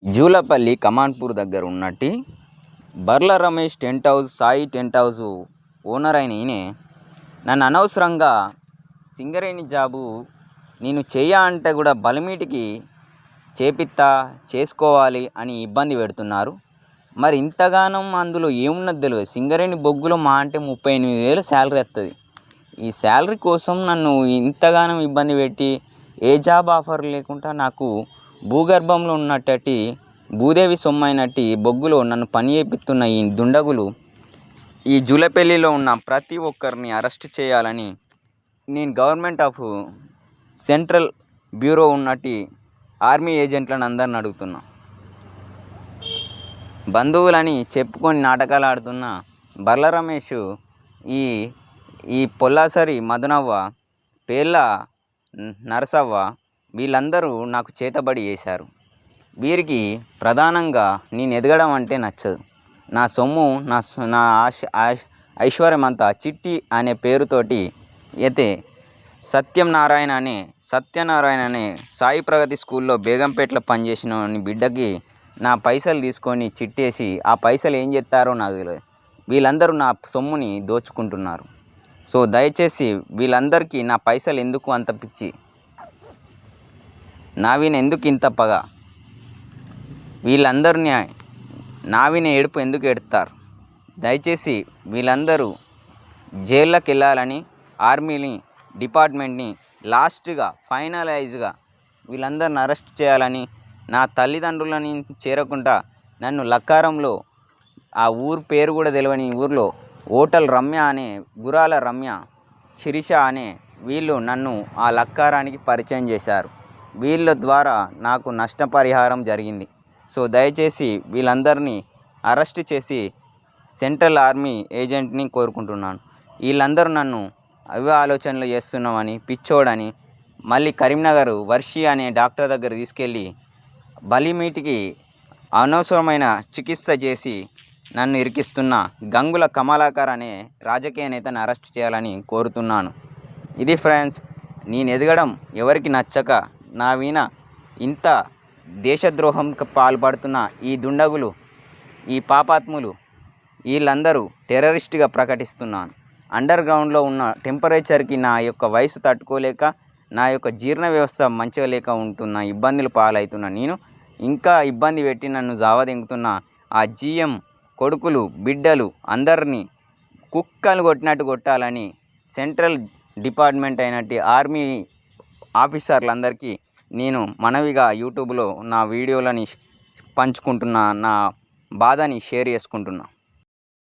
జూలపల్లి కమాన్పూర్ దగ్గర ఉన్నట్టి Barla Ramesh tent house Sai tent house owner అయిన ఈయనే నన్ను అనవసరంగా సింగరేణి జాబు నేను అంటే కూడా బలమీటికి చేసుకోవాలి అని ఇబ్బంది పెడుతున్నారు. మరి ఇంతగానం అందులో ఏమున్నది తెలియదు. సింగరేణి బొగ్గులో మా అంటే 38,000 శాలరీ వస్తుంది. ఈ శాలరీ కోసం నన్ను ఇంతగానం ఇబ్బంది పెట్టి ఏ జాబ్ ఆఫర్ లేకుండా నాకు భూగర్భంలో ఉన్నట్టటి భూదేవి సొమ్మైనట్టి బొగ్గులో నన్ను పని చేపిస్తున్న ఈ దుండగులు ఈ జూలపల్లిలో ఉన్న ప్రతి ఒక్కరిని అరెస్ట్ చేయాలని నేను గవర్నమెంట్ ఆఫ్ సెంట్రల్ బ్యూరో ఉన్నట్టి ఆర్మీ ఏజెంట్లను అందరిని అడుగుతున్నా. బంధువులని చెప్పుకొని నాటకాలు ఆడుతున్న బర్ల రమేష్, ఈ పొల్లాసరి మధునవ్వ, పేర్ల నరసవ్వ వీళ్ళందరూ నాకు చేతబడి చేశారు. వీరికి ప్రధానంగా నేను ఎదగడం అంటే నచ్చదు. నా సొమ్ము నా ఐశ్వర్యం అంతా చిట్టి అనే పేరుతోటి అయితే సత్యనారాయణ అనే సాయి ప్రగతి స్కూల్లో బేగంపేటలో పనిచేసిన బిడ్డకి నా పైసలు తీసుకొని చిట్టేసి ఆ పైసలు ఏం చేస్తారో నాకు తెలియదు. వీళ్ళందరూ నా సొమ్ముని దోచుకుంటున్నారు. సో దయచేసి వీళ్ళందరికీ నా పైసలు ఎందుకు అంత పిచ్చి, నావిన ఎందుకు ఇంత పగ, వీళ్ళందరినీ నావిన ఏడుపు ఎందుకు ఎడతారు? దయచేసి వీళ్ళందరూ జైల్లోకి వెళ్ళాలని ఆర్మీని డిపార్ట్మెంట్ని లాస్ట్గా ఫైనలైజ్గా వీళ్ళందరిని అరెస్ట్ చేయాలని, నా తల్లిదండ్రులని చేరకుండా నన్ను లక్కారంలో ఆ ఊరు పేరు కూడా తెలియని ఊర్లో హోటల్ రమ్య అనే గురాల రమ్య శిరీష అనే వీళ్ళు నన్ను ఆ లక్కారానికి పరిచయం చేశారు. వీళ్ళ ద్వారా నాకు నష్టపరిహారం జరిగింది. సో దయచేసి వీళ్ళందరినీ అరెస్ట్ చేసి సెంట్రల్ ఆర్మీ ఏజెంట్ని కోరుకుంటున్నాను. వీళ్ళందరూ నన్ను అవి ఆలోచనలు చేస్తున్నామని పిచ్చోడని మళ్ళీ కరీంనగర్ వర్షి అనే డాక్టర్ దగ్గర తీసుకెళ్ళి బలిమీటికి అనవసరమైన చికిత్స చేసి నన్ను ఇరికిస్తున్న గంగుల కమలాకర్ అనే రాజకీయ నేతను అరెస్ట్ చేయాలని కోరుతున్నాను. ఇది ఫ్రెండ్స్, నేను ఎదగడం ఎవరికి నచ్చక నా వీణ ఇంత దేశద్రోహంకి పాల్పడుతున్న ఈ దుండగులు, ఈ పాపాత్ములు వీళ్ళందరూ టెర్రరిస్ట్గా ప్రకటిస్తున్నాను. అండర్ గ్రౌండ్లో ఉన్న టెంపరేచర్కి నా యొక్క వయసు తట్టుకోలేక, నా యొక్క జీర్ణ వ్యవస్థ మంచిగా లేక ఉంటున్న ఇబ్బందులు పాలవుతున్న నేను ఇంకా ఇబ్బంది పెట్టి నన్ను జావదెంగుతున్న ఆ జీఎం కొడుకులు బిడ్డలు అందరినీ కుక్కలు కొట్టినట్టు కొట్టాలని సెంట్రల్ డిపార్ట్మెంట్ అయినట్టు ఆర్మీ ఆఫీసర్లందరికీ నేను మనవిగా యూట్యూబ్లో నా వీడియోలని పంచుకుంటున్నా, నా బాధని షేర్ చేసుకుంటున్నా.